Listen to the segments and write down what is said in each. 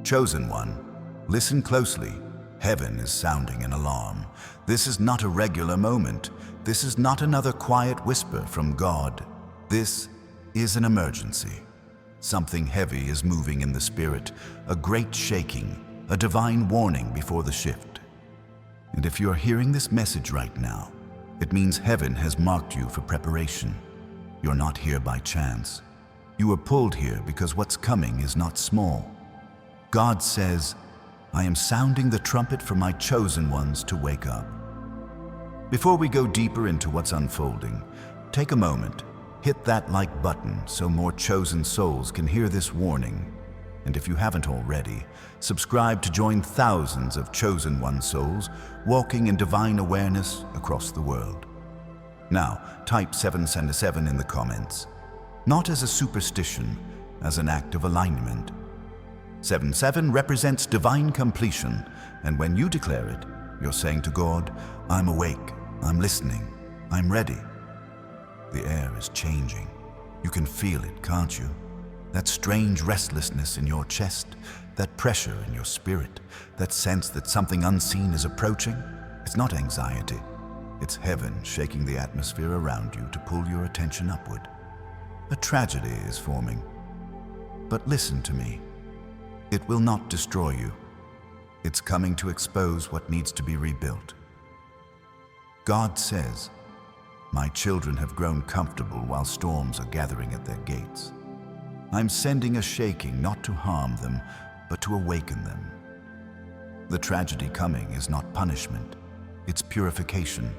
Chosen one, listen closely. Heaven is sounding an alarm. This is not a regular moment. This is not another quiet whisper from God. This is an emergency. Something heavy is moving in the spirit, a great shaking, a divine warning before the shift. And if you're hearing this message right now, it means heaven has marked you for preparation. You're not here by chance. You were pulled here because what's coming is not small. God says, I am sounding the trumpet for my chosen ones to wake up. Before we go deeper into what's unfolding, take a moment, hit that like button so more chosen souls can hear this warning. And if you haven't already, subscribe to join thousands of chosen one souls walking in divine awareness across the world. Now, type 777 in the comments, not as a superstition, as an act of alignment. 77 represents divine completion, and when you declare it, you're saying to God, I'm awake, I'm listening, I'm ready. The air is changing. You can feel it, can't you? That strange restlessness in your chest, that pressure in your spirit, that sense that something unseen is approaching. It's not anxiety. It's heaven shaking the atmosphere around you to pull your attention upward. A tragedy is forming. But listen to me. It will not destroy you. It's coming to expose what needs to be rebuilt. God says, my children have grown comfortable while storms are gathering at their gates. I'm sending a shaking not to harm them, but to awaken them. The tragedy coming is not punishment, it's purification.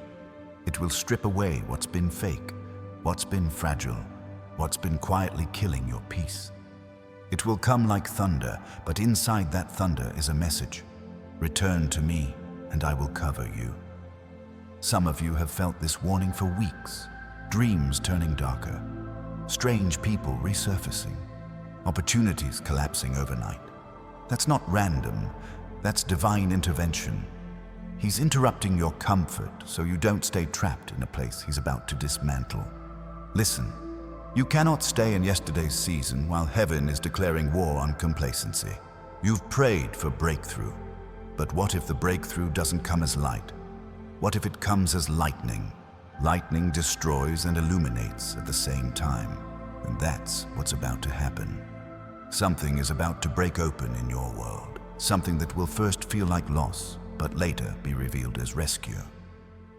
It will strip away what's been fake, what's been fragile, what's been quietly killing your peace. It will come like thunder, but inside that thunder is a message. Return to me, and I will cover you. Some of you have felt this warning for weeks, dreams turning darker, strange people resurfacing, opportunities collapsing overnight. That's not random, that's divine intervention. He's interrupting your comfort so you don't stay trapped in a place he's about to dismantle. Listen, you cannot stay in yesterday's season while heaven is declaring war on complacency. You've prayed for breakthrough, but what if the breakthrough doesn't come as light? What if it comes as lightning? Lightning destroys and illuminates at the same time, and that's what's about to happen. Something is about to break open in your world, something that will first feel like loss, but later be revealed as rescue.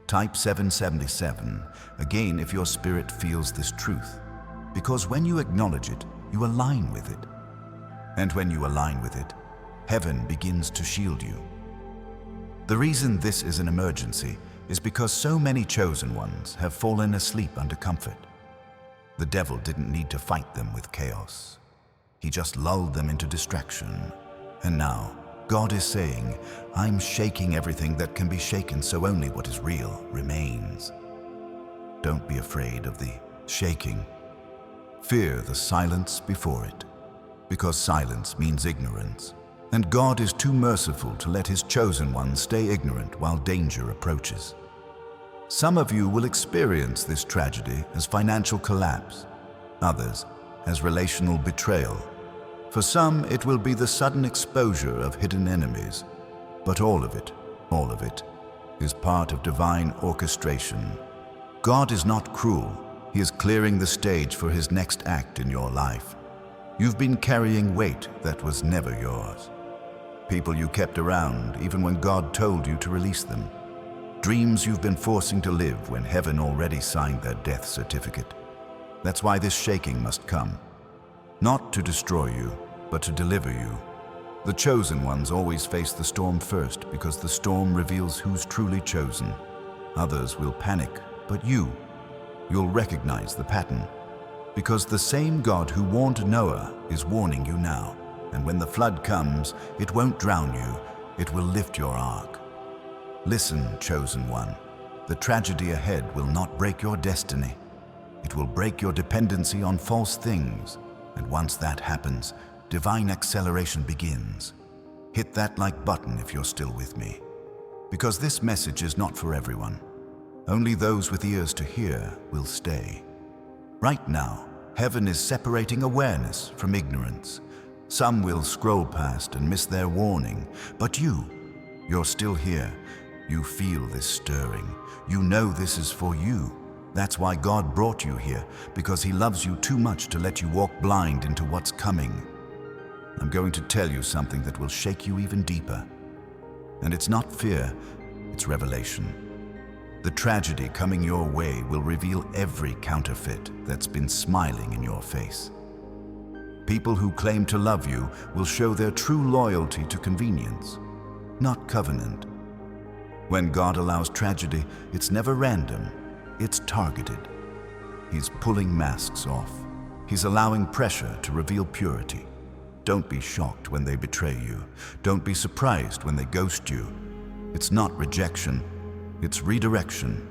Type 777, again if your spirit feels this truth, because when you acknowledge it, you align with it. And when you align with it, heaven begins to shield you. The reason this is an emergency is because so many chosen ones have fallen asleep under comfort. The devil didn't need to fight them with chaos. He just lulled them into distraction. And now, God is saying, I'm shaking everything that can be shaken so only what is real remains. Don't be afraid of the shaking. Fear the silence before it, because silence means ignorance. And God is too merciful to let his chosen ones stay ignorant while danger approaches. Some of you will experience this tragedy as financial collapse, others as relational betrayal. For some, it will be the sudden exposure of hidden enemies. But all of it is part of divine orchestration. God is not cruel. He is clearing the stage for his next act in your life. You've been carrying weight that was never yours. People you kept around even when God told you to release them. Dreams you've been forcing to live when heaven already signed their death certificate. That's why this shaking must come. Not to destroy you, but to deliver you. The chosen ones always face the storm first because the storm reveals who's truly chosen. Others will panic, but you'll recognize the pattern. Because the same God who warned Noah is warning you now. And when the flood comes, it won't drown you, it will lift your ark. Listen, chosen one, the tragedy ahead will not break your destiny. It will break your dependency on false things. And once that happens, divine acceleration begins. Hit that like button if you're still with me. Because this message is not for everyone. Only those with ears to hear will stay. Right now, heaven is separating awareness from ignorance. Some will scroll past and miss their warning, but you're still here. You feel this stirring. You know this is for you. That's why God brought you here, because He loves you too much to let you walk blind into what's coming. I'm going to tell you something that will shake you even deeper. And it's not fear, it's revelation. The tragedy coming your way will reveal every counterfeit that's been smiling in your face. People who claim to love you will show their true loyalty to convenience, not covenant. When God allows tragedy, it's never random, it's targeted. He's pulling masks off. He's allowing pressure to reveal purity. Don't be shocked when they betray you. Don't be surprised when they ghost you. It's not rejection, it's redirection.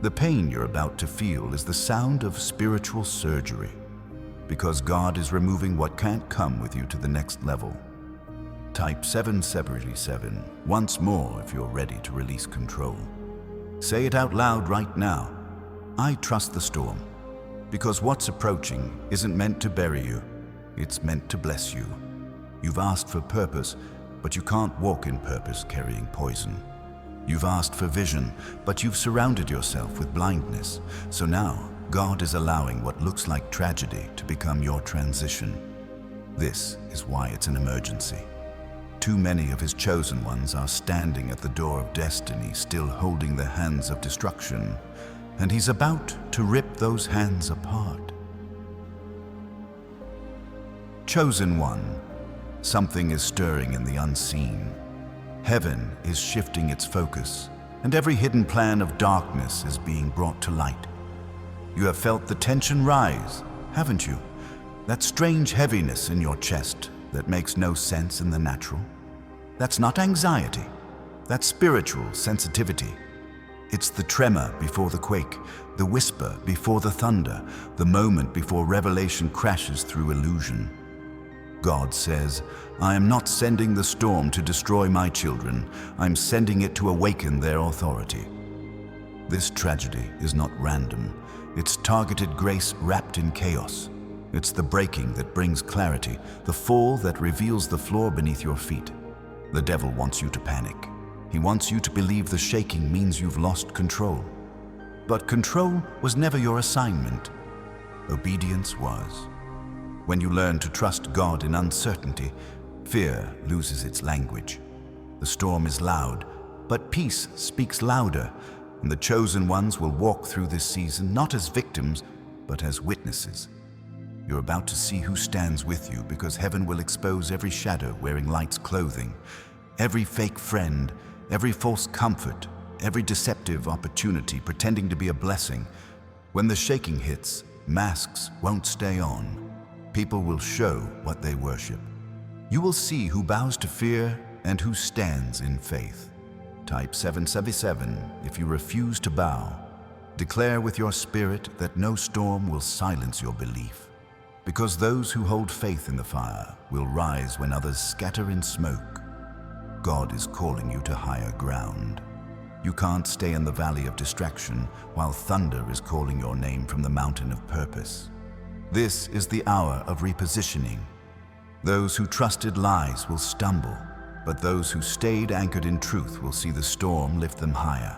The pain you're about to feel is the sound of spiritual surgery, because God is removing what can't come with you to the next level. Type 777 once more if you're ready to release control. Say it out loud right now. I trust the storm, because what's approaching isn't meant to bury you. It's meant to bless you. You've asked for purpose, but you can't walk in purpose carrying poison. You've asked for vision, but you've surrounded yourself with blindness. So now, God is allowing what looks like tragedy to become your transition. This is why it's an emergency. Too many of His chosen ones are standing at the door of destiny, still holding the hands of destruction, and He's about to rip those hands apart. Chosen one, something is stirring in the unseen. Heaven is shifting its focus, and every hidden plan of darkness is being brought to light. You have felt the tension rise, haven't you? That strange heaviness in your chest that makes no sense in the natural. That's not anxiety, that's spiritual sensitivity. It's the tremor before the quake, the whisper before the thunder, the moment before revelation crashes through illusion. God says, I am not sending the storm to destroy my children. I'm sending it to awaken their authority. This tragedy is not random. It's targeted grace wrapped in chaos. It's the breaking that brings clarity, the fall that reveals the floor beneath your feet. The devil wants you to panic. He wants you to believe the shaking means you've lost control. But control was never your assignment. Obedience was. When you learn to trust God in uncertainty, fear loses its language. The storm is loud, but peace speaks louder, and the chosen ones will walk through this season not as victims, but as witnesses. You're about to see who stands with you, because heaven will expose every shadow wearing light's clothing, every fake friend, every false comfort, every deceptive opportunity pretending to be a blessing. When the shaking hits, masks won't stay on. People will show what they worship. You will see who bows to fear and who stands in faith. Type 777 if you refuse to bow. Declare with your spirit that no storm will silence your belief, because those who hold faith in the fire will rise when others scatter in smoke. God is calling you to higher ground. You can't stay in the valley of distraction while thunder is calling your name from the mountain of purpose. This is the hour of repositioning. Those who trusted lies will stumble, but those who stayed anchored in truth will see the storm lift them higher.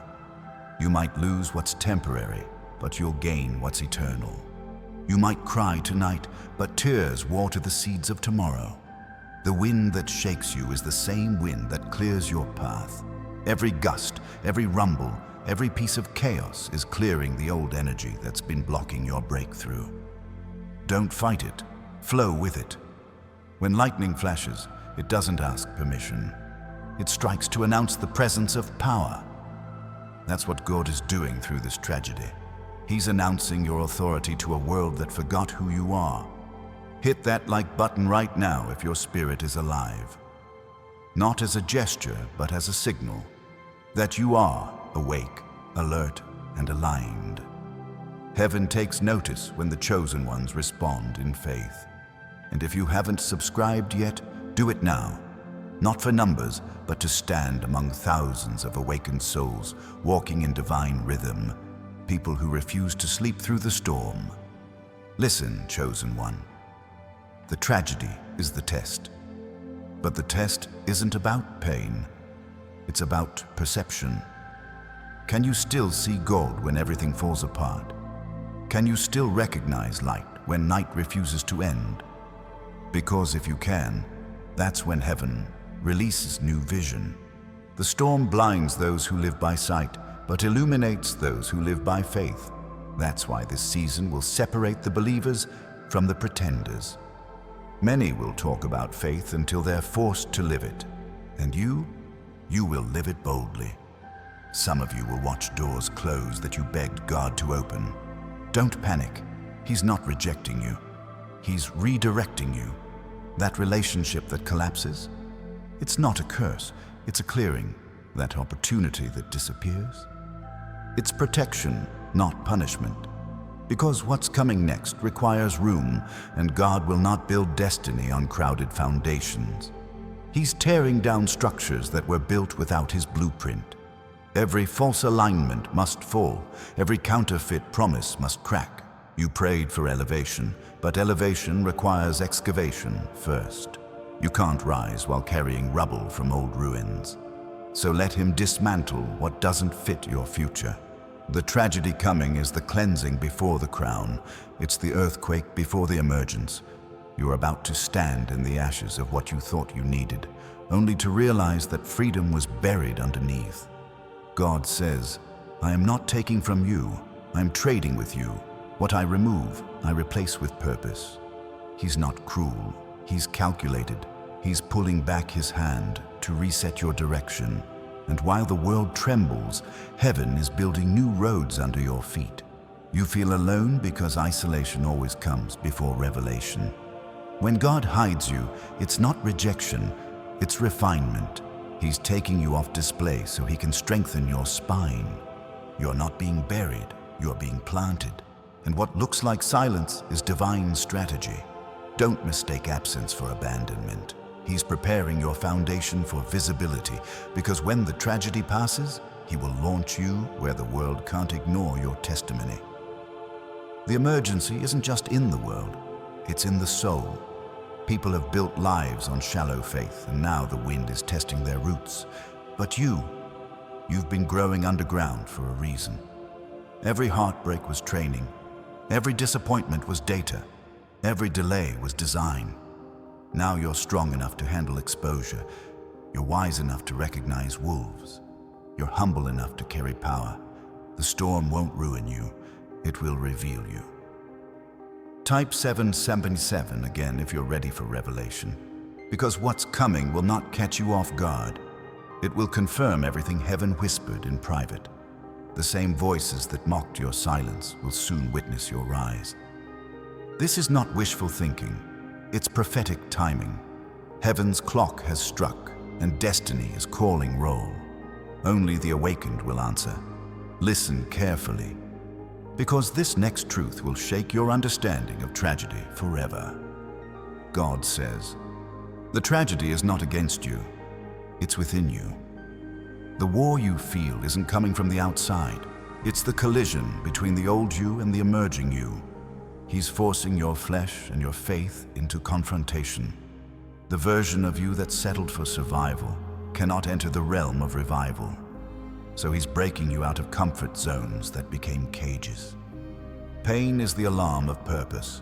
You might lose what's temporary, but you'll gain what's eternal. You might cry tonight, but tears water the seeds of tomorrow. The wind that shakes you is the same wind that clears your path. Every gust, every rumble, every piece of chaos is clearing the old energy that's been blocking your breakthrough. Don't fight it, flow with it. When lightning flashes, it doesn't ask permission. It strikes to announce the presence of power. That's what God is doing through this tragedy. He's announcing your authority to a world that forgot who you are. Hit that like button right now if your spirit is alive. Not as a gesture, but as a signal that you are awake, alert, and aligned. Heaven takes notice when the chosen ones respond in faith. And if you haven't subscribed yet, do it now. Not for numbers, but to stand among thousands of awakened souls walking in divine rhythm, people who refuse to sleep through the storm. Listen, chosen one. The tragedy is the test. But the test isn't about pain. It's about perception. Can you still see gold when everything falls apart? Can you still recognize light when night refuses to end? Because if you can, that's when heaven releases new vision. The storm blinds those who live by sight, but illuminates those who live by faith. That's why this season will separate the believers from the pretenders. Many will talk about faith until they're forced to live it. And you will live it boldly. Some of you will watch doors close that you begged God to open. Don't panic. He's not rejecting you. He's redirecting you. That relationship that collapses, it's not a curse. It's a clearing. That opportunity that disappears, it's protection, not punishment. Because what's coming next requires room, and God will not build destiny on crowded foundations. He's tearing down structures that were built without His blueprint. Every false alignment must fall. Every counterfeit promise must crack. You prayed for elevation, but elevation requires excavation first. You can't rise while carrying rubble from old ruins. So let Him dismantle what doesn't fit your future. The tragedy coming is the cleansing before the crown. It's the earthquake before the emergence. You're about to stand in the ashes of what you thought you needed, only to realize that freedom was buried underneath. God says, I am not taking from you, I'm trading with you. What I remove, I replace with purpose. He's not cruel, He's calculated. He's pulling back His hand to reset your direction. And while the world trembles, heaven is building new roads under your feet. You feel alone because isolation always comes before revelation. When God hides you, it's not rejection, it's refinement. He's taking you off display so He can strengthen your spine. You're not being buried, you're being planted. And what looks like silence is divine strategy. Don't mistake absence for abandonment. He's preparing your foundation for visibility, because when the tragedy passes, He will launch you where the world can't ignore your testimony. The emergency isn't just in the world, it's in the soul. People have built lives on shallow faith, and now the wind is testing their roots. But you've been growing underground for a reason. Every heartbreak was training. Every disappointment was data. Every delay was design. Now you're strong enough to handle exposure. You're wise enough to recognize wolves. You're humble enough to carry power. The storm won't ruin you. It will reveal you. Type 777 again if you're ready for revelation. Because what's coming will not catch you off guard. It will confirm everything heaven whispered in private. The same voices that mocked your silence will soon witness your rise. This is not wishful thinking. It's prophetic timing. Heaven's clock has struck, and destiny is calling roll. Only the awakened will answer. Listen carefully, because this next truth will shake your understanding of tragedy forever. God says, the tragedy is not against you, it's within you. The war you feel isn't coming from the outside. It's the collision between the old you and the emerging you. He's forcing your flesh and your faith into confrontation. The version of you that settled for survival cannot enter the realm of revival. So He's breaking you out of comfort zones that became cages. Pain is the alarm of purpose.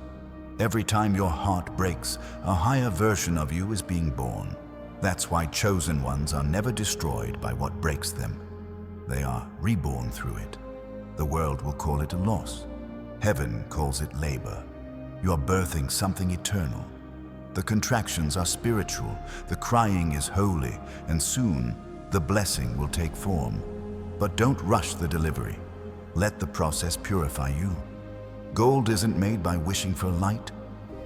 Every time your heart breaks, a higher version of you is being born. That's why chosen ones are never destroyed by what breaks them. They are reborn through it. The world will call it a loss. Heaven calls it labor. You're birthing something eternal. The contractions are spiritual, the crying is holy, and soon the blessing will take form. But don't rush the delivery. Let the process purify you. Gold isn't made by wishing for light,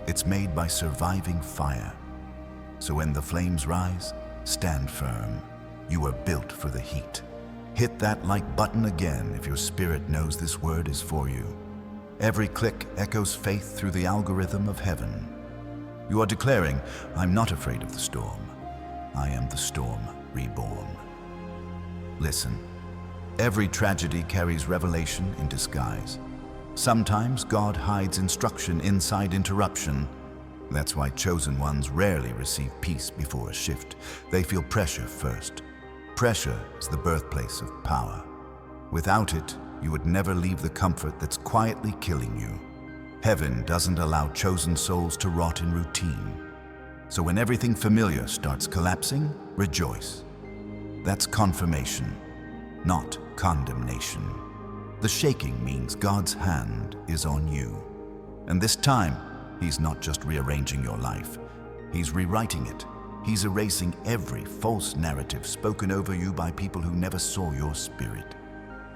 it's made by surviving fire. So when the flames rise, stand firm. You are built for the heat. Hit that like button again if your spirit knows this word is for you. Every click echoes faith through the algorithm of heaven. You are declaring, I'm not afraid of the storm. I am the storm reborn. Listen, every tragedy carries revelation in disguise. Sometimes God hides instruction inside interruption. That's why chosen ones rarely receive peace before a shift. They feel pressure first. Pressure is the birthplace of power. Without it, you would never leave the comfort that's quietly killing you. Heaven doesn't allow chosen souls to rot in routine. So when everything familiar starts collapsing, rejoice. That's confirmation, not condemnation. The shaking means God's hand is on you. And this time, He's not just rearranging your life. He's rewriting it. He's erasing every false narrative spoken over you by people who never saw your spirit.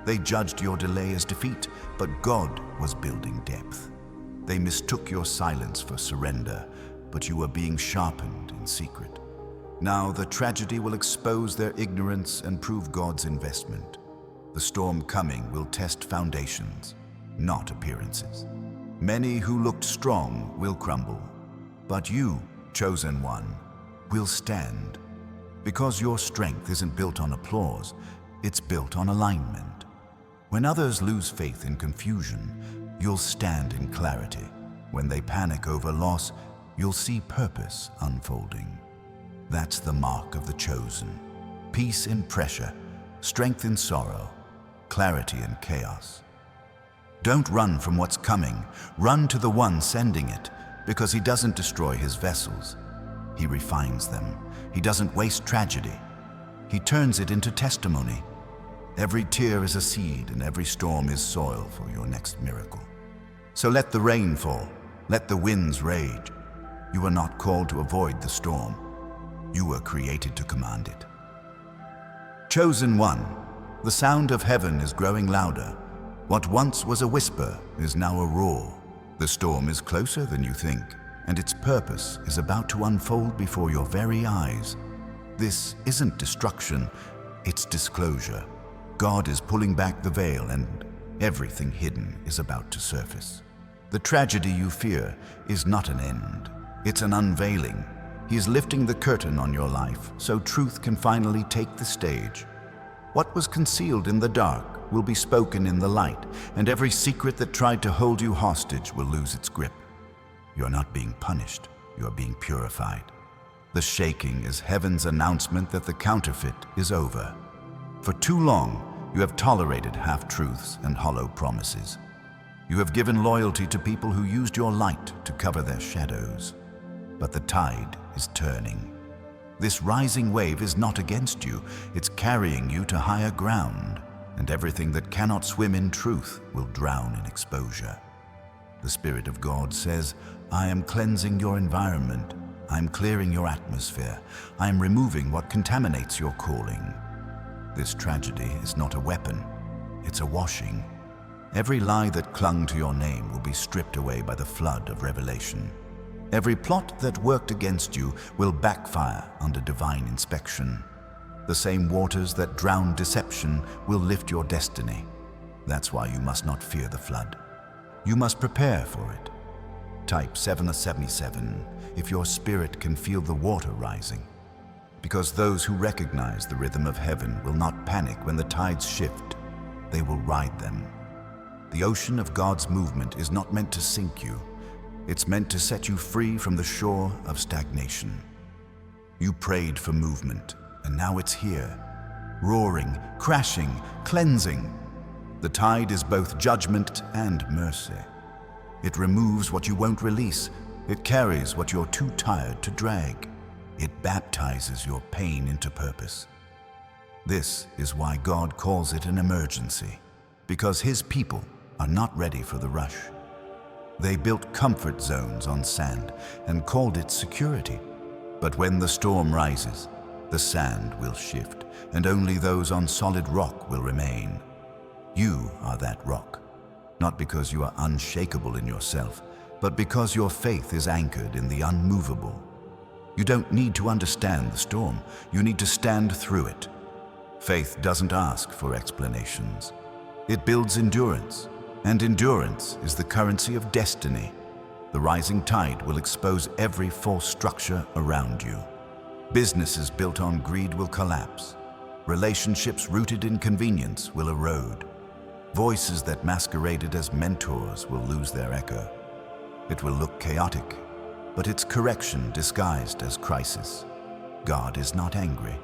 They judged your delay as defeat, but God was building depth. They mistook your silence for surrender, but you were being sharpened in secret. Now the tragedy will expose their ignorance and prove God's investment. The storm coming will test foundations, not appearances. Many who looked strong will crumble, but you, chosen one, will stand. Because your strength isn't built on applause, it's built on alignment. When others lose faith in confusion, you'll stand in clarity. When they panic over loss, you'll see purpose unfolding. That's the mark of the chosen. Peace in pressure, strength in sorrow, clarity in chaos. Don't run from what's coming. Run to the one sending it, because He doesn't destroy His vessels. He refines them. He doesn't waste tragedy. He turns it into testimony. Every tear is a seed, and every storm is soil for your next miracle. So let the rain fall. Let the winds rage. You are not called to avoid the storm. You were created to command it. Chosen one, the sound of heaven is growing louder. What once was a whisper is now a roar. The storm is closer than you think, and its purpose is about to unfold before your very eyes. This isn't destruction, it's disclosure. God is pulling back the veil, and everything hidden is about to surface. The tragedy you fear is not an end, it's an unveiling. He is lifting the curtain on your life so truth can finally take the stage. What was concealed in the dark will be spoken in the light, and every secret that tried to hold you hostage will lose its grip. You are not being punished, you are being purified. The shaking is heaven's announcement that the counterfeit is over. For too long, you have tolerated half-truths and hollow promises. You have given loyalty to people who used your light to cover their shadows. But the tide is turning. This rising wave is not against you, it's carrying you to higher ground, and everything that cannot swim in truth will drown in exposure. The Spirit of God says, I am cleansing your environment, I am clearing your atmosphere, I am removing what contaminates your calling. This tragedy is not a weapon, it's a washing. Every lie that clung to your name will be stripped away by the flood of revelation. Every plot that worked against you will backfire under divine inspection. The same waters that drowned deception will lift your destiny. That's why you must not fear the flood. You must prepare for it. Type 777 if your spirit can feel the water rising. Because those who recognize the rhythm of heaven will not panic when the tides shift. They will ride them. The ocean of God's movement is not meant to sink you. It's meant to set you free from the shore of stagnation. You prayed for movement, and now it's here. Roaring, crashing, cleansing. The tide is both judgment and mercy. It removes what you won't release. It carries what you're too tired to drag. It baptizes your pain into purpose. This is why God calls it an emergency, because His people are not ready for the rush. They built comfort zones on sand and called it security. But when the storm rises, the sand will shift, and only those on solid rock will remain. You are that rock, not because you are unshakable in yourself, but because your faith is anchored in the unmovable. You don't need to understand the storm, you need to stand through it. Faith doesn't ask for explanations. It builds endurance. And endurance is the currency of destiny. The rising tide will expose every false structure around you. Businesses built on greed will collapse. Relationships rooted in convenience will erode. Voices that masqueraded as mentors will lose their echo. It will look chaotic, but it's correction disguised as crisis. God is not angry.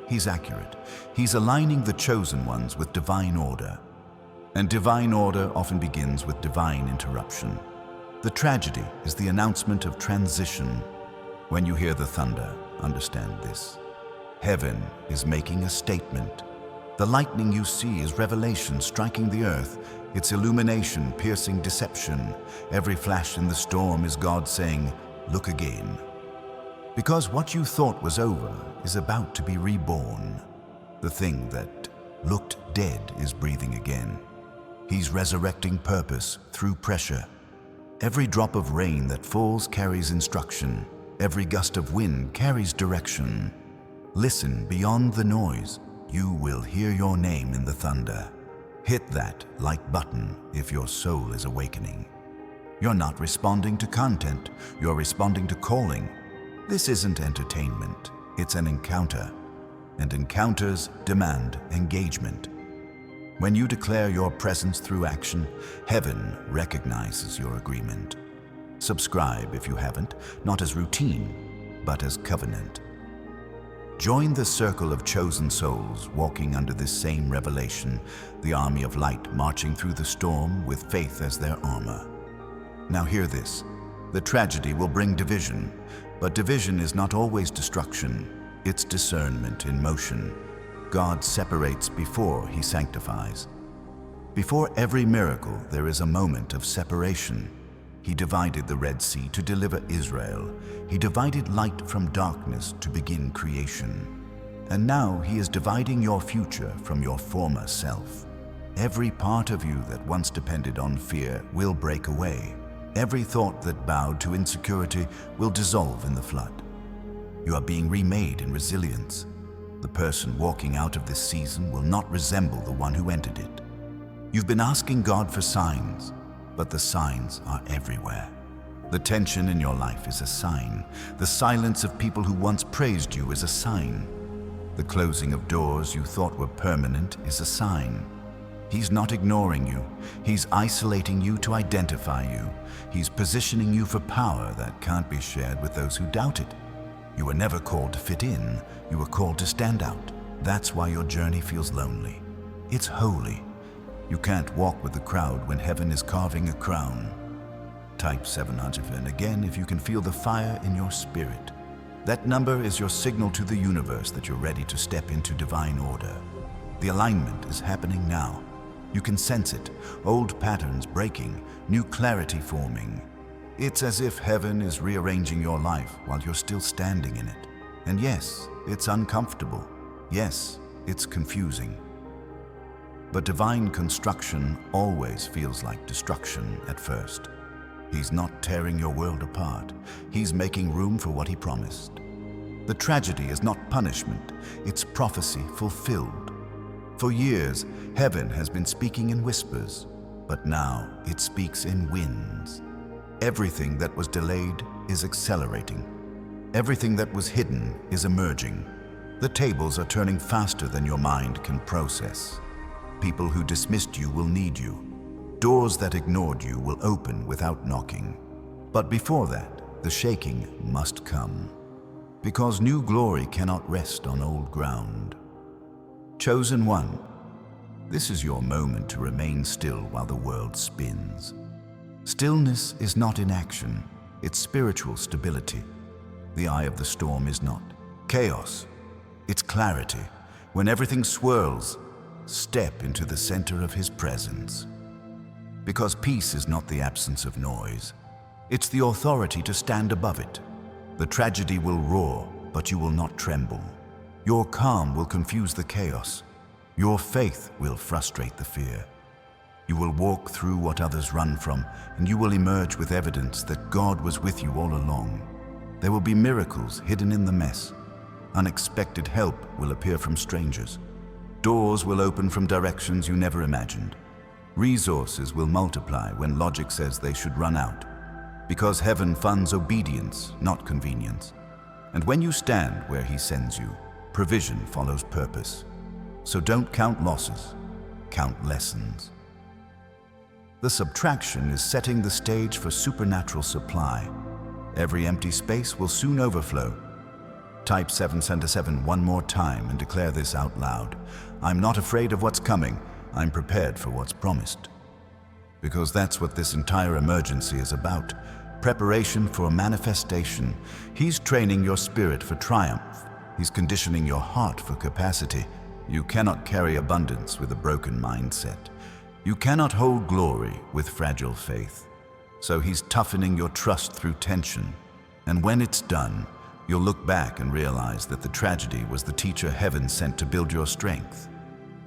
He's accurate. He's aligning the chosen ones with divine order. And divine order often begins with divine interruption. The tragedy is the announcement of transition. When you hear the thunder, understand this. Heaven is making a statement. The lightning you see is revelation striking the earth. It's illumination piercing deception. Every flash in the storm is God saying, "Look again." Because what you thought was over is about to be reborn. The thing that looked dead is breathing again. He's resurrecting purpose through pressure. Every drop of rain that falls carries instruction. Every gust of wind carries direction. Listen beyond the noise. You will hear your name in the thunder. Hit that like button if your soul is awakening. You're not responding to content, you're responding to calling. This isn't entertainment, it's an encounter. And encounters demand engagement. When you declare your presence through action, heaven recognizes your agreement. Subscribe if you haven't, not as routine, but as covenant. Join the circle of chosen souls walking under this same revelation, the army of light marching through the storm with faith as their armor. Now hear this. The tragedy will bring division, but division is not always destruction. It's discernment in motion. God separates before He sanctifies. Before every miracle, there is a moment of separation. He divided the Red Sea to deliver Israel. He divided light from darkness to begin creation. And now He is dividing your future from your former self. Every part of you that once depended on fear will break away. Every thought that bowed to insecurity will dissolve in the flood. You are being remade in resilience. The person walking out of this season will not resemble the one who entered it. You've been asking God for signs, but the signs are everywhere. The tension in your life is a sign. The silence of people who once praised you is a sign. The closing of doors you thought were permanent is a sign. He's not ignoring you. He's isolating you to identify you. He's positioning you for power that can't be shared with those who doubt it. You were never called to fit in. You were called to stand out. That's why your journey feels lonely. It's holy. You can't walk with the crowd when heaven is carving a crown. Type 700 and again if you can feel the fire in your spirit. That number is your signal to the universe that you're ready to step into divine order. The alignment is happening now. You can sense it. Old patterns breaking, new clarity forming. It's as if heaven is rearranging your life while you're still standing in it. And yes, it's uncomfortable. Yes, it's confusing. But divine construction always feels like destruction at first. He's not tearing your world apart. He's making room for what He promised. The tragedy is not punishment, it's prophecy fulfilled. For years, heaven has been speaking in whispers, but now it speaks in winds. Everything that was delayed is accelerating. Everything that was hidden is emerging. The tables are turning faster than your mind can process. People who dismissed you will need you. Doors that ignored you will open without knocking. But before that, the shaking must come. Because new glory cannot rest on old ground. Chosen one, this is your moment to remain still while the world spins. Stillness is not inaction, it's spiritual stability. The eye of the storm is not chaos, it's clarity. When everything swirls, step into the center of His presence. Because peace is not the absence of noise, it's the authority to stand above it. The tragedy will roar, but you will not tremble. Your calm will confuse the chaos. Your faith will frustrate the fear. You will walk through what others run from, and you will emerge with evidence that God was with you all along. There will be miracles hidden in the mess. Unexpected help will appear from strangers. Doors will open from directions you never imagined. Resources will multiply when logic says they should run out. Because heaven funds obedience, not convenience. And when you stand where He sends you, provision follows purpose. So don't count losses, count lessons. The subtraction is setting the stage for supernatural supply. Every empty space will soon overflow. Type 777 one more time and declare this out loud. I'm not afraid of what's coming. I'm prepared for what's promised. Because that's what this entire emergency is about. Preparation for manifestation. He's training your spirit for triumph. He's conditioning your heart for capacity. You cannot carry abundance with a broken mindset. You cannot hold glory with fragile faith. So he's toughening your trust through tension. And when it's done, you'll look back and realize that the tragedy was the teacher heaven sent to build your strength.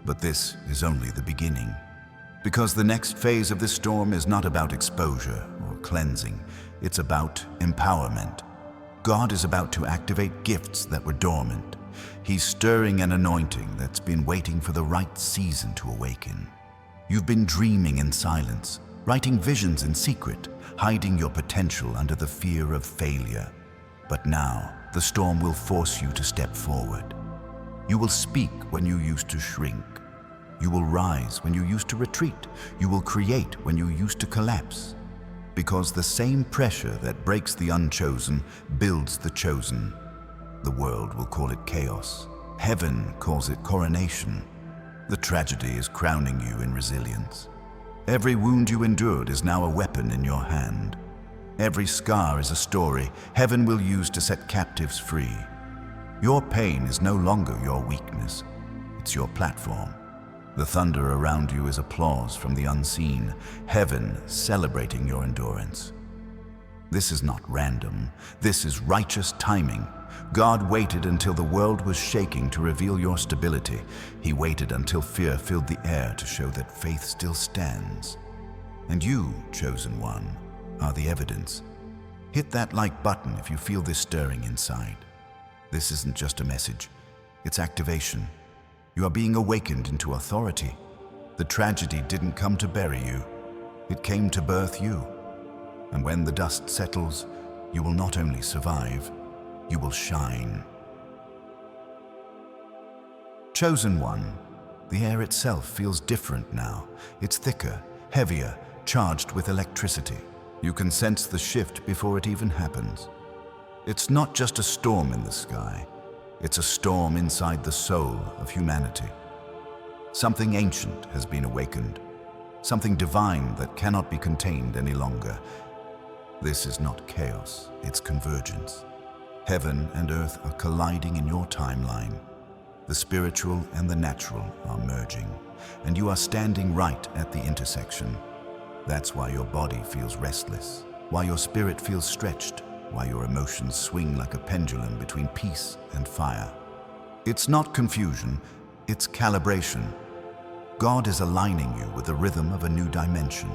But this is only the beginning. Because the next phase of this storm is not about exposure or cleansing. It's about empowerment. God is about to activate gifts that were dormant. He's stirring an anointing that's been waiting for the right season to awaken. You've been dreaming in silence, writing visions in secret, hiding your potential under the fear of failure. But now, the storm will force you to step forward. You will speak when you used to shrink. You will rise when you used to retreat. You will create when you used to collapse. Because the same pressure that breaks the unchosen builds the chosen. The world will call it chaos. Heaven calls it coronation. The tragedy is crowning you in resilience. Every wound you endured is now a weapon in your hand. Every scar is a story heaven will use to set captives free. Your pain is no longer your weakness. It's your platform. The thunder around you is applause from the unseen, heaven celebrating your endurance. This is not random. This is righteous timing. God waited until the world was shaking to reveal your stability. He waited until fear filled the air to show that faith still stands. And you, chosen one, are the evidence. Hit that like button if you feel this stirring inside. This isn't just a message, it's activation. You are being awakened into authority. The tragedy didn't come to bury you, it came to birth you. And when the dust settles, you will not only survive, you will shine. Chosen one, the air itself feels different now. It's thicker, heavier, charged with electricity. You can sense the shift before it even happens. It's not just a storm in the sky. It's a storm inside the soul of humanity. Something ancient has been awakened. Something divine that cannot be contained any longer. This is not chaos, it's convergence. Heaven and earth are colliding in your timeline. The spiritual and the natural are merging, and you are standing right at the intersection. That's why your body feels restless, why your spirit feels stretched, why your emotions swing like a pendulum between peace and fire. It's not confusion, it's calibration. God is aligning you with the rhythm of a new dimension.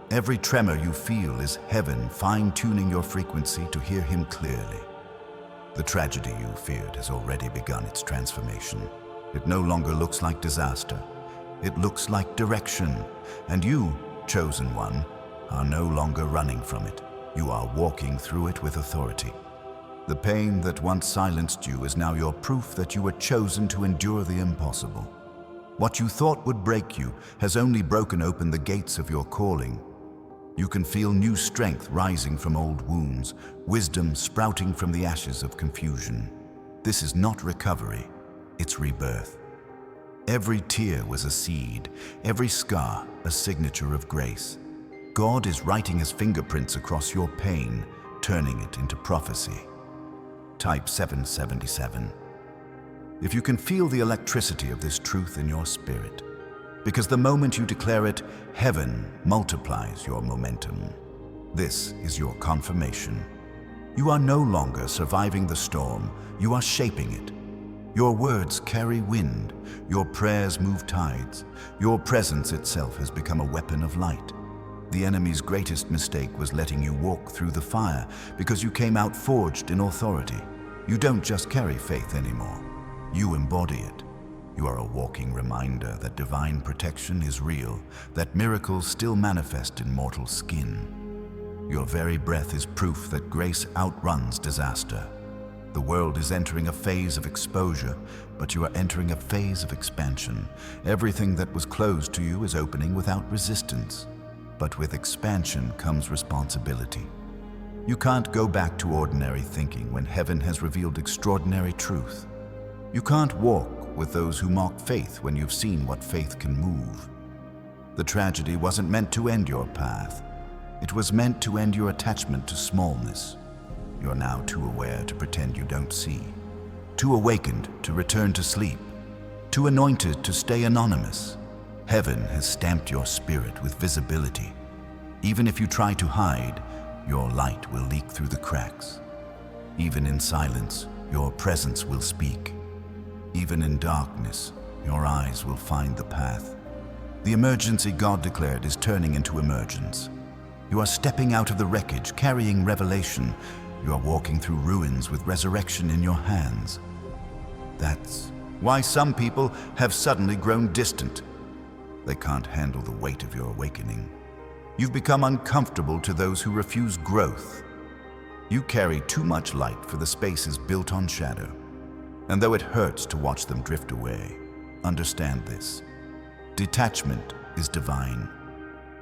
Every tremor you feel is heaven fine-tuning your frequency to hear Him clearly. The tragedy you feared has already begun its transformation. It no longer looks like disaster. It looks like direction. And you, chosen one, are no longer running from it. You are walking through it with authority. The pain that once silenced you is now your proof that you were chosen to endure the impossible. What you thought would break you has only broken open the gates of your calling. You can feel new strength rising from old wounds, wisdom sprouting from the ashes of confusion. This is not recovery, it's rebirth. Every tear was a seed, every scar a signature of grace. God is writing His fingerprints across your pain, turning it into prophecy. Type 777. If you can feel the electricity of this truth in your spirit, because the moment you declare it, heaven multiplies your momentum. This is your confirmation. You are no longer surviving the storm, you are shaping it. Your words carry wind, your prayers move tides, your presence itself has become a weapon of light. The enemy's greatest mistake was letting you walk through the fire because you came out forged in authority. You don't just carry faith anymore, you embody it. You are a walking reminder that divine protection is real, that miracles still manifest in mortal skin. Your very breath is proof that grace outruns disaster. The world is entering a phase of exposure, but you are entering a phase of expansion. Everything that was closed to you is opening without resistance. But with expansion comes responsibility. You can't go back to ordinary thinking when heaven has revealed extraordinary truth. You can't walk with those who mock faith when you've seen what faith can move. The tragedy wasn't meant to end your path. It was meant to end your attachment to smallness. You're now too aware to pretend you don't see, too awakened to return to sleep, too anointed to stay anonymous. Heaven has stamped your spirit with visibility. Even if you try to hide, your light will leak through the cracks. Even in silence, your presence will speak. Even in darkness, your eyes will find the path. The emergency God declared is turning into emergence. You are stepping out of the wreckage, carrying revelation. You are walking through ruins with resurrection in your hands. That's why some people have suddenly grown distant. They can't handle the weight of your awakening. You've become uncomfortable to those who refuse growth. You carry too much light for the spaces built on shadow. And though it hurts to watch them drift away, understand this. Detachment is divine.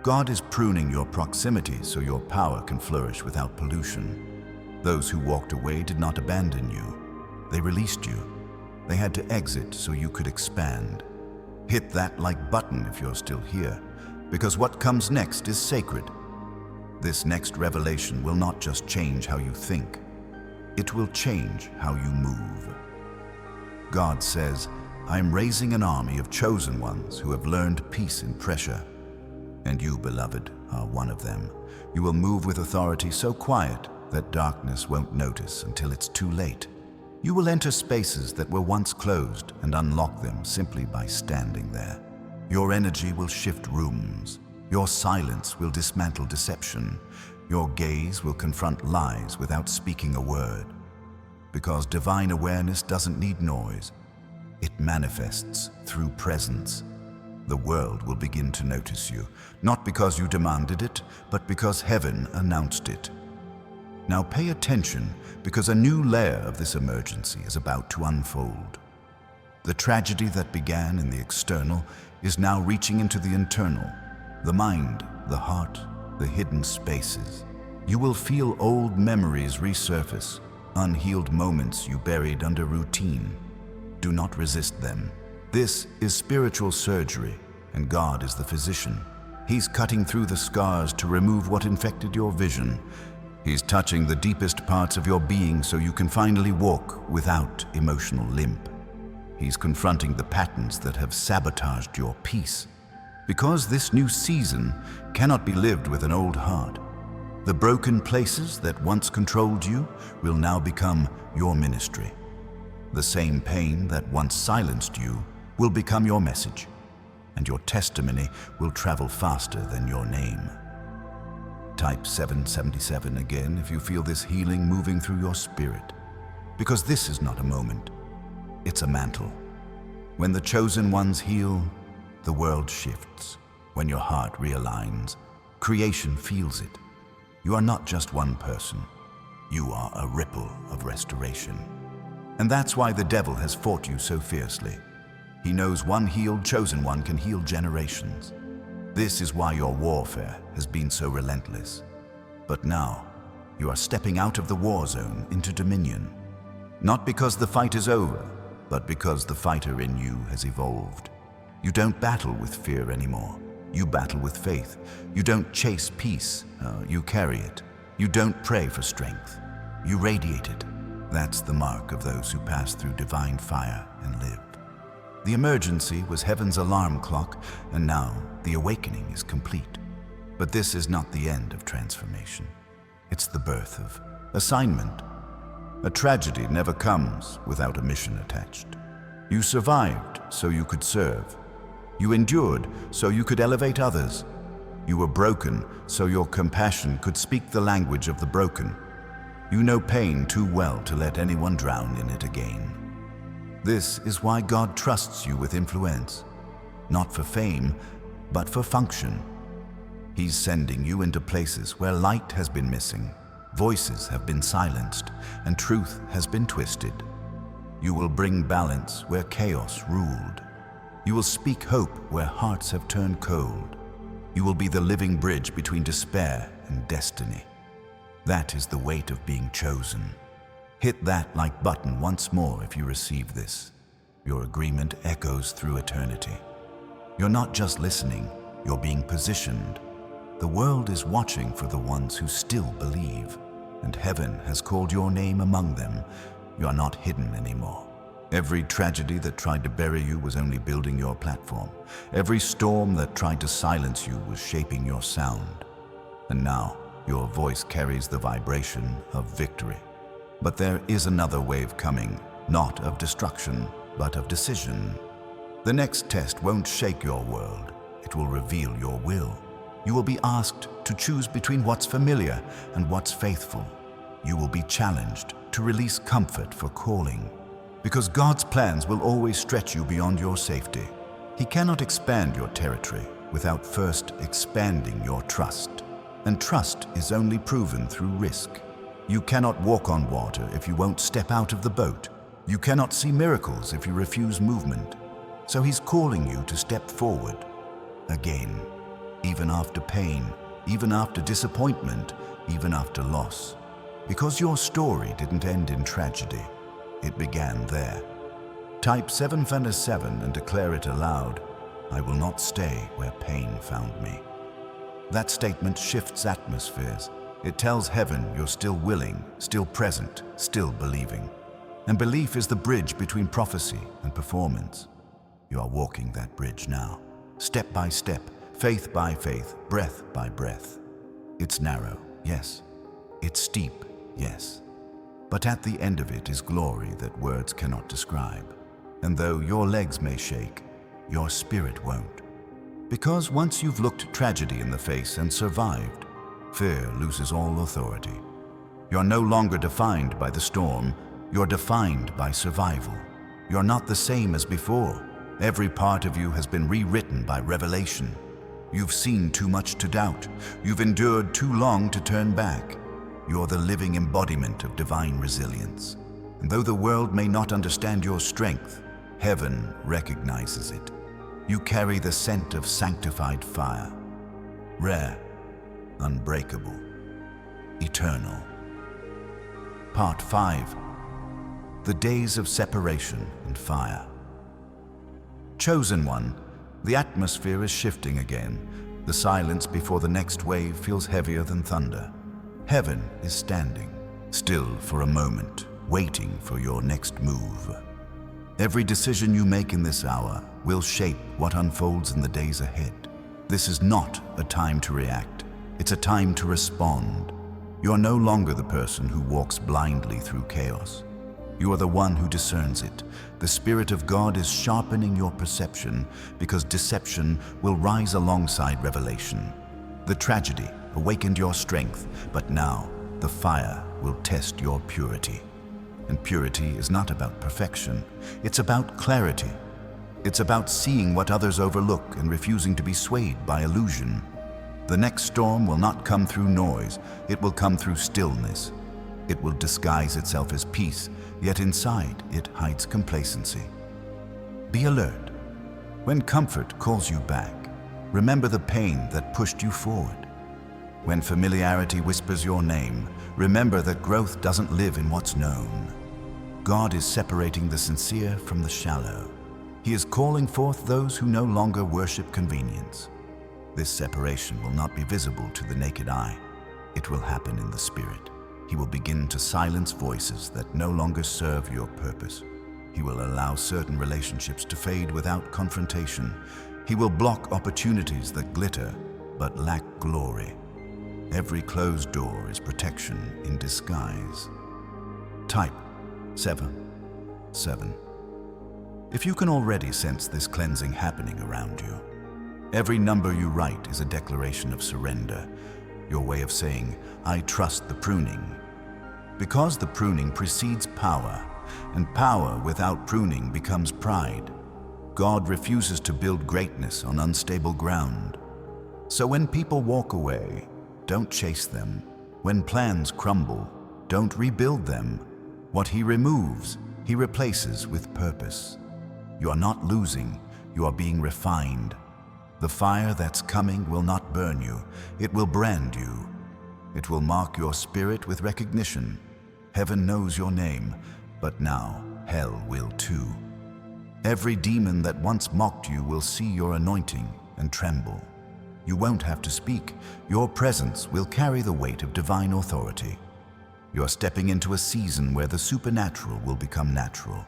God is pruning your proximity so your power can flourish without pollution. Those who walked away did not abandon you. They released you. They had to exit so you could expand. Hit that like button if you're still here, because what comes next is sacred. This next revelation will not just change how you think. It will change how you move. God says, I am raising an army of chosen ones who have learned peace in pressure. And you, beloved, are one of them. You will move with authority so quiet that darkness won't notice until it's too late. You will enter spaces that were once closed and unlock them simply by standing there. Your energy will shift rooms. Your silence will dismantle deception. Your gaze will confront lies without speaking a word. Because divine awareness doesn't need noise. It manifests through presence. The world will begin to notice you, not because you demanded it, but because heaven announced it. Now pay attention, because a new layer of this emergency is about to unfold. The tragedy that began in the external is now reaching into the internal, the mind, the heart, the hidden spaces. You will feel old memories resurface, unhealed moments you buried under routine. Do not resist them. This is spiritual surgery, and God is the physician. He's cutting through the scars to remove what infected your vision. He's touching the deepest parts of your being so you can finally walk without emotional limp. He's confronting the patterns that have sabotaged your peace. Because this new season cannot be lived with an old heart. The broken places that once controlled you will now become your ministry. The same pain that once silenced you will become your message, and your testimony will travel faster than your name. Type 777 again if you feel this healing moving through your spirit, because this is not a moment, it's a mantle. When the chosen ones heal, the world shifts. When your heart realigns, creation feels it. You are not just one person, you are a ripple of restoration. And that's why the devil has fought you so fiercely. He knows one healed chosen one can heal generations. This is why your warfare has been so relentless. But now, you are stepping out of the war zone into dominion. Not because the fight is over, but because the fighter in you has evolved. You don't battle with fear anymore. You battle with faith. You don't chase peace, you carry it. You don't pray for strength. You radiate it. That's the mark of those who pass through divine fire and live. The emergency was heaven's alarm clock, and now the awakening is complete. But this is not the end of transformation. It's the birth of assignment. A tragedy never comes without a mission attached. You survived so you could serve. You endured so you could elevate others. You were broken so your compassion could speak the language of the broken. You know pain too well to let anyone drown in it again. This is why God trusts you with influence, not for fame, but for function. He's sending you into places where light has been missing, voices have been silenced, and truth has been twisted. You will bring balance where chaos ruled. You will speak hope where hearts have turned cold. You will be the living bridge between despair and destiny. That is the weight of being chosen. Hit that like button once more if you receive this. Your agreement echoes through eternity. You're not just listening, you're being positioned. The world is watching for the ones who still believe, and heaven has called your name among them. You are not hidden anymore. Every tragedy that tried to bury you was only building your platform. Every storm that tried to silence you was shaping your sound. And now, your voice carries the vibration of victory. But there is another wave coming, not of destruction, but of decision. The next test won't shake your world. It will reveal your will. You will be asked to choose between what's familiar and what's faithful. You will be challenged to release comfort for calling. Because God's plans will always stretch you beyond your safety. He cannot expand your territory without first expanding your trust. And trust is only proven through risk. You cannot walk on water if you won't step out of the boat. You cannot see miracles if you refuse movement. So He's calling you to step forward again, even after pain, even after disappointment, even after loss. Because your story didn't end in tragedy. It began there. Type 757 and declare it aloud. I will not stay where pain found me. That statement shifts atmospheres. It tells heaven you're still willing, still present, still believing. And belief is the bridge between prophecy and performance. You are walking that bridge now, step by step, faith by faith, breath by breath. It's narrow, yes. It's steep, yes. But at the end of it is glory that words cannot describe. And though your legs may shake, your spirit won't. Because once you've looked tragedy in the face and survived, fear loses all authority. You're no longer defined by the storm, you're defined by survival. You're not the same as before. Every part of you has been rewritten by revelation. You've seen too much to doubt. You've endured too long to turn back. You're the living embodiment of divine resilience. And though the world may not understand your strength, heaven recognizes it. You carry the scent of sanctified fire. Rare, unbreakable, eternal. Part 5. The days of separation and fire. Chosen one, the atmosphere is shifting again. The silence before the next wave feels heavier than thunder. Heaven is standing, still for a moment, waiting for your next move. Every decision you make in this hour will shape what unfolds in the days ahead. This is not a time to react. It's a time to respond. You are no longer the person who walks blindly through chaos. You are the one who discerns it. The Spirit of God is sharpening your perception because deception will rise alongside revelation. The tragedy awakened your strength, but now the fire will test your purity. And purity is not about perfection. It's about clarity. It's about seeing what others overlook and refusing to be swayed by illusion. The next storm will not come through noise. It will come through stillness. It will disguise itself as peace, yet inside it hides complacency. Be alert. When comfort calls you back, remember the pain that pushed you forward. When familiarity whispers your name, remember that growth doesn't live in what's known. God is separating the sincere from the shallow. He is calling forth those who no longer worship convenience. This separation will not be visible to the naked eye. It will happen in the Spirit. He will begin to silence voices that no longer serve your purpose. He will allow certain relationships to fade without confrontation. He will block opportunities that glitter but lack glory. Every closed door is protection in disguise. Type 7. If you can already sense this cleansing happening around you, every number you write is a declaration of surrender, your way of saying, I trust the pruning. Because the pruning precedes power, and power without pruning becomes pride. God refuses to build greatness on unstable ground. So when people walk away, don't chase them. When plans crumble, don't rebuild them. What He removes, He replaces with purpose. You are not losing, you are being refined. The fire that's coming will not burn you, it will brand you. It will mark your spirit with recognition. Heaven knows your name, but now hell will too. Every demon that once mocked you will see your anointing and tremble. You won't have to speak. Your presence will carry the weight of divine authority. You're stepping into a season where the supernatural will become natural.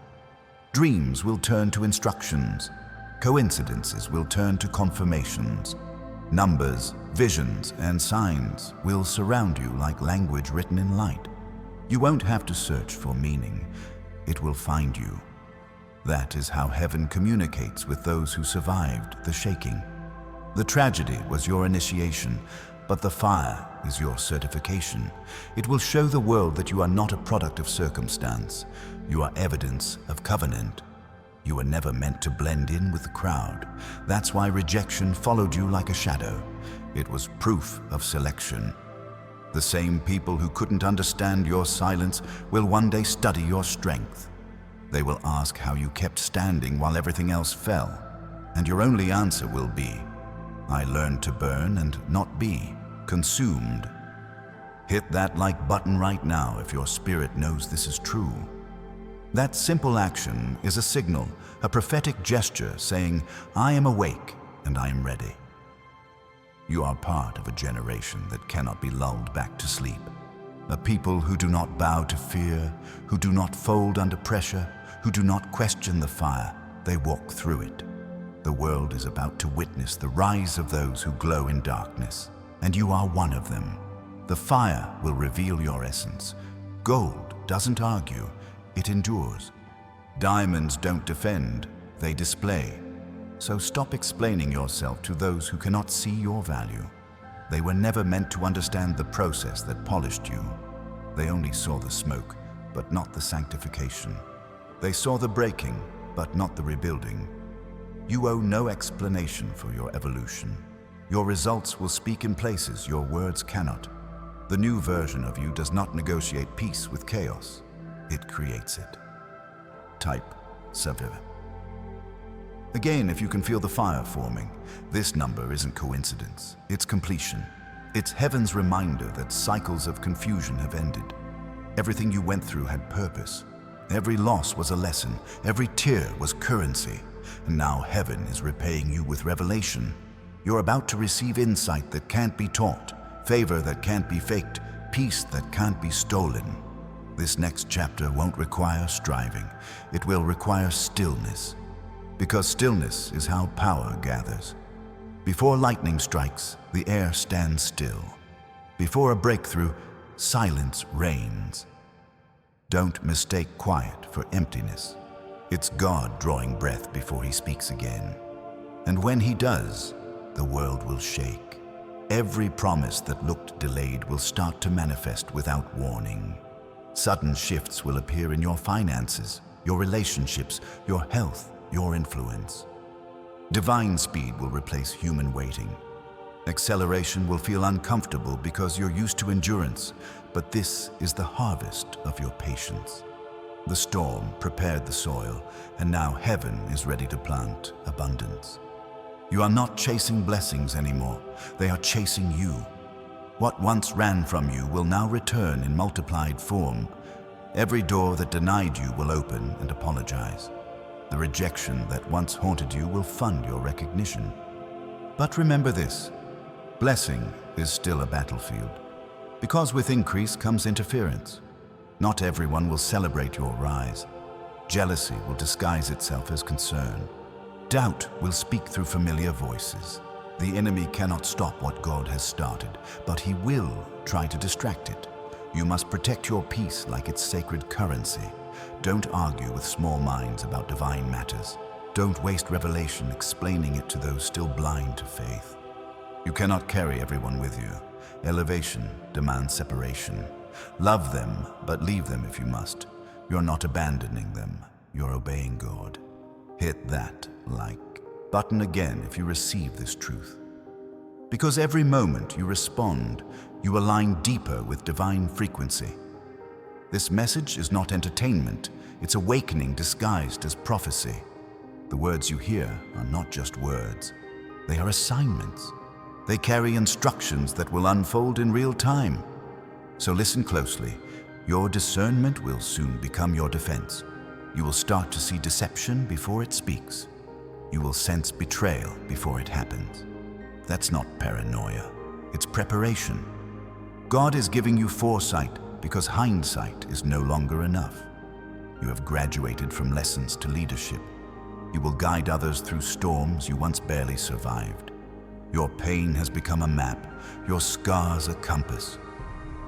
Dreams will turn to instructions. Coincidences will turn to confirmations. Numbers, visions, and signs will surround you like language written in light. You won't have to search for meaning. It will find you. That is how heaven communicates with those who survived the shaking. The tragedy was your initiation, but the fire is your certification. It will show the world that you are not a product of circumstance. You are evidence of covenant. You were never meant to blend in with the crowd. That's why rejection followed you like a shadow. It was proof of selection. The same people who couldn't understand your silence will one day study your strength. They will ask how you kept standing while everything else fell. And your only answer will be, I learned to burn and not be consumed. Hit that like button right now if your spirit knows this is true. That simple action is a signal, a prophetic gesture saying, I am awake and I am ready. You are part of a generation that cannot be lulled back to sleep. A people who do not bow to fear, who do not fold under pressure, who do not question the fire, they walk through it. The world is about to witness the rise of those who glow in darkness, and you are one of them. The fire will reveal your essence. Gold doesn't argue, it endures. Diamonds don't defend, they display. So stop explaining yourself to those who cannot see your value. They were never meant to understand the process that polished you. They only saw the smoke, but not the sanctification. They saw the breaking, but not the rebuilding. You owe no explanation for your evolution. Your results will speak in places your words cannot. The new version of you does not negotiate peace with chaos. It creates it. Type Savir. Again, if you can feel the fire forming, this number isn't coincidence, it's completion. It's heaven's reminder that cycles of confusion have ended. Everything you went through had purpose. Every loss was a lesson, every tear was currency. And now heaven is repaying you with revelation. You're about to receive insight that can't be taught, favor that can't be faked, peace that can't be stolen. This next chapter won't require striving. It will require stillness. Because stillness is how power gathers. Before lightning strikes, the air stands still. Before a breakthrough, silence reigns. Don't mistake quiet for emptiness. It's God drawing breath before he speaks again. And when he does, the world will shake. Every promise that looked delayed will start to manifest without warning. Sudden shifts will appear in your finances, your relationships, your health, your influence. Divine speed will replace human waiting. Acceleration will feel uncomfortable because you're used to endurance, but this is the harvest of your patience. The storm prepared the soil, and now heaven is ready to plant abundance. You are not chasing blessings anymore, they are chasing you. What once ran from you will now return in multiplied form. Every door that denied you will open and apologize. The rejection that once haunted you will fund your recognition. But remember this, blessing is still a battlefield, because with increase comes interference. Not everyone will celebrate your rise. Jealousy will disguise itself as concern. Doubt will speak through familiar voices. The enemy cannot stop what God has started, but he will try to distract it. You must protect your peace like it's sacred currency. Don't argue with small minds about divine matters. Don't waste revelation explaining it to those still blind to faith. You cannot carry everyone with you. Elevation demands separation. Love them, but leave them if you must. You're not abandoning them, you're obeying God. Hit that like button again if you receive this truth. Because every moment you respond, you align deeper with divine frequency. This message is not entertainment, it's awakening disguised as prophecy. The words you hear are not just words, they are assignments. They carry instructions that will unfold in real time. So listen closely. Your discernment will soon become your defense. You will start to see deception before it speaks. You will sense betrayal before it happens. That's not paranoia. It's preparation. God is giving you foresight because hindsight is no longer enough. You have graduated from lessons to leadership. You will guide others through storms you once barely survived. Your pain has become a map, your scars a compass.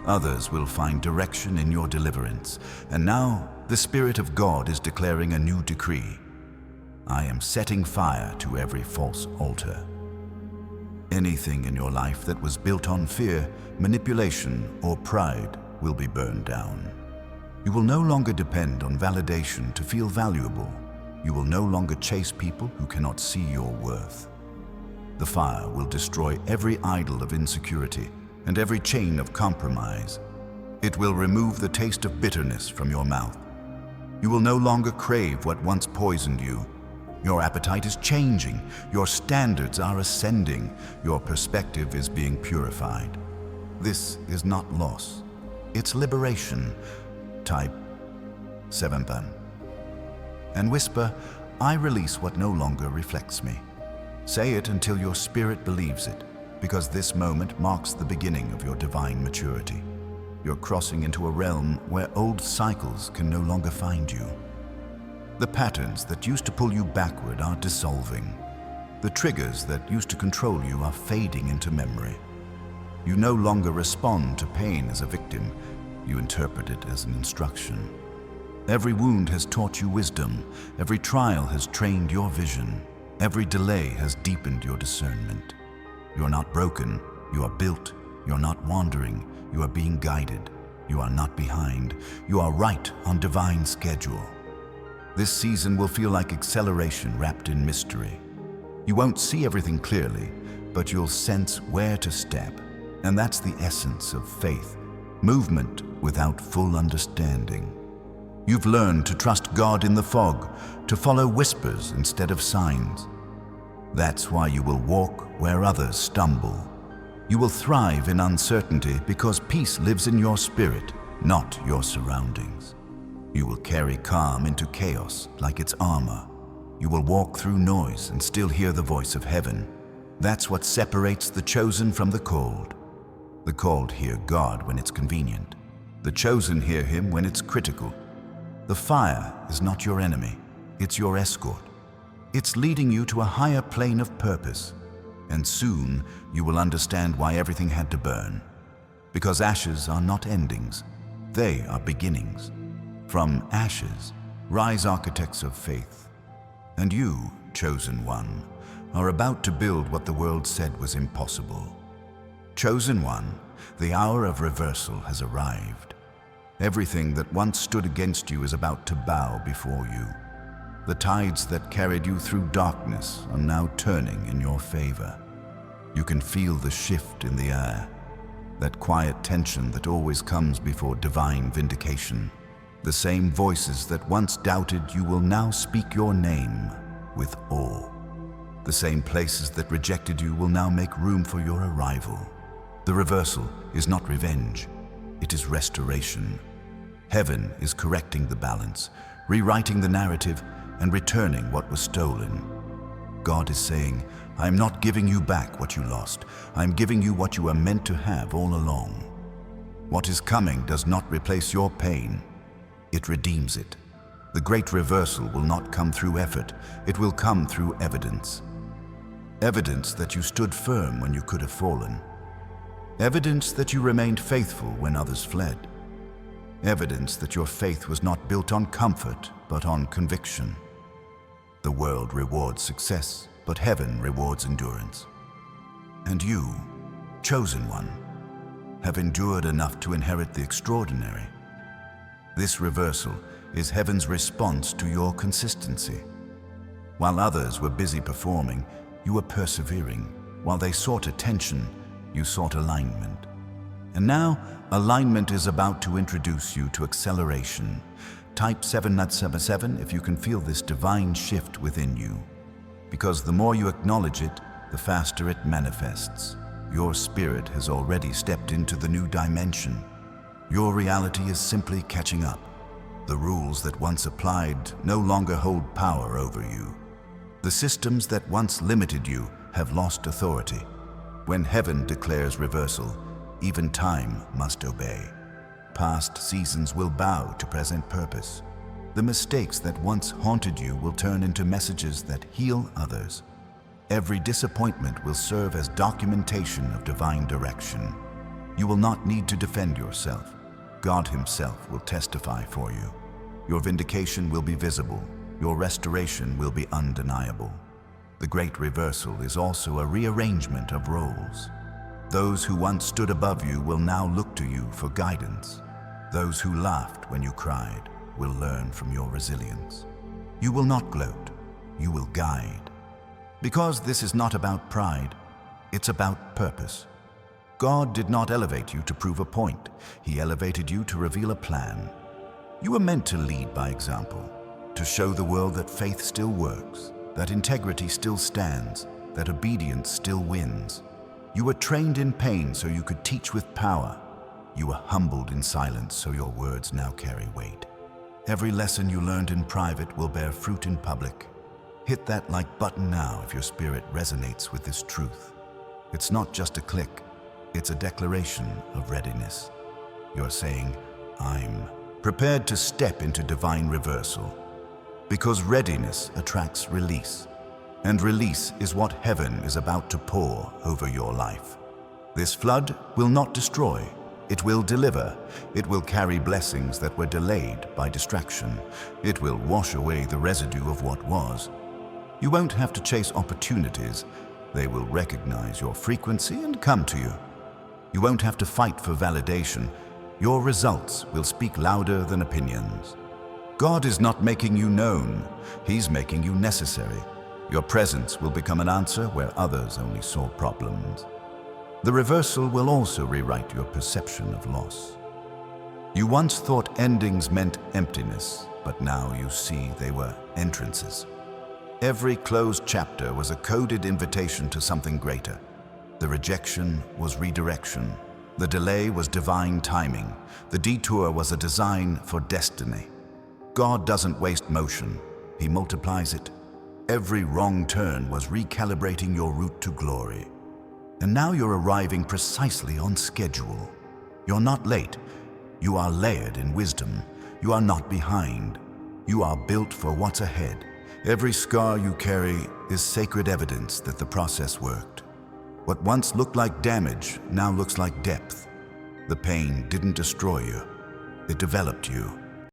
Others will find direction in your deliverance. And now the Spirit of God is declaring a new decree. I am setting fire to every false altar. Anything in your life that was built on fear, manipulation, or pride will be burned down. You will no longer depend on validation to feel valuable. You will no longer chase people who cannot see your worth. The fire will destroy every idol of insecurity and every chain of compromise. It will remove the taste of bitterness from your mouth. You will no longer crave what once poisoned you. Your appetite is changing. Your standards are ascending. Your perspective is being purified. This is not loss. It's liberation. Type 7 and whisper, I release what no longer reflects me. Say it until your spirit believes it, because this moment marks the beginning of your divine maturity. You're crossing into a realm where old cycles can no longer find you. The patterns that used to pull you backward are dissolving. The triggers that used to control you are fading into memory. You no longer respond to pain as a victim. You interpret it as an instruction. Every wound has taught you wisdom. Every trial has trained your vision. Every delay has deepened your discernment. You are not broken. You are built. You are not wandering. You are being guided. You are not behind. You are right on divine schedule. This season will feel like acceleration wrapped in mystery. You won't see everything clearly, but you'll sense where to step. And that's the essence of faith, movement without full understanding. You've learned to trust God in the fog, to follow whispers instead of signs. That's why you will walk where others stumble. You will thrive in uncertainty because peace lives in your spirit, not your surroundings. You will carry calm into chaos like its armor. You will walk through noise and still hear the voice of heaven. That's what separates the chosen from the called. The called hear God when it's convenient. The chosen hear Him when it's critical. The fire is not your enemy, it's your escort. It's leading you to a higher plane of purpose. And soon you will understand why everything had to burn. Because ashes are not endings, they are beginnings. From ashes, rise architects of faith. And you, chosen one, are about to build what the world said was impossible. Chosen one, the hour of reversal has arrived. Everything that once stood against you is about to bow before you. The tides that carried you through darkness are now turning in your favor. You can feel the shift in the air, that quiet tension that always comes before divine vindication. The same voices that once doubted you will now speak your name with awe. The same places that rejected you will now make room for your arrival. The reversal is not revenge, it is restoration. Heaven is correcting the balance, rewriting the narrative, and returning what was stolen. God is saying, I am not giving you back what you lost. I am giving you what you are meant to have all along. What is coming does not replace your pain. It redeems it. The great reversal will not come through effort. It will come through evidence. Evidence that you stood firm when you could have fallen. Evidence that you remained faithful when others fled. Evidence that your faith was not built on comfort, but on conviction. The world rewards success, but heaven rewards endurance. And you, chosen one, have endured enough to inherit the extraordinary. This reversal is heaven's response to your consistency. While others were busy performing, you were persevering. While they sought attention, you sought alignment. And now, alignment is about to introduce you to acceleration. Type 777 if you can feel this divine shift within you. Because the more you acknowledge it, the faster it manifests. Your spirit has already stepped into the new dimension. Your reality is simply catching up. The rules that once applied no longer hold power over you. The systems that once limited you have lost authority. When heaven declares reversal, even time must obey. Past seasons will bow to present purpose. The mistakes that once haunted you will turn into messages that heal others. Every disappointment will serve as documentation of divine direction. You will not need to defend yourself. God Himself will testify for you. Your vindication will be visible. Your restoration will be undeniable. The great reversal is also a rearrangement of roles. Those who once stood above you will now look to you for guidance. Those who laughed when you cried will learn from your resilience. You will not gloat, you will guide. Because this is not about pride, it's about purpose. God did not elevate you to prove a point. He elevated you to reveal a plan. You were meant to lead by example, to show the world that faith still works, that integrity still stands, that obedience still wins. You were trained in pain so you could teach with power. You were humbled in silence so your words now carry weight. Every lesson you learned in private will bear fruit in public. Hit that like button now if your spirit resonates with this truth. It's not just a click, it's a declaration of readiness. You're saying, I'm prepared to step into divine reversal. Because readiness attracts release. And release is what heaven is about to pour over your life. This flood will not destroy. It will deliver. It will carry blessings that were delayed by distraction. It will wash away the residue of what was. You won't have to chase opportunities. They will recognize your frequency and come to you. You won't have to fight for validation. Your results will speak louder than opinions. God is not making you known. He's making you necessary. Your presence will become an answer where others only saw problems. The reversal will also rewrite your perception of loss. You once thought endings meant emptiness, but now you see they were entrances. Every closed chapter was a coded invitation to something greater. The rejection was redirection. The delay was divine timing. The detour was a design for destiny. God doesn't waste motion. He multiplies it. Every wrong turn was recalibrating your route to glory. And now you're arriving precisely on schedule. You're not late. You are layered in wisdom. You are not behind. You are built for what's ahead. Every scar you carry is sacred evidence that the process worked. What once looked like damage now looks like depth. The pain didn't destroy you. It developed you.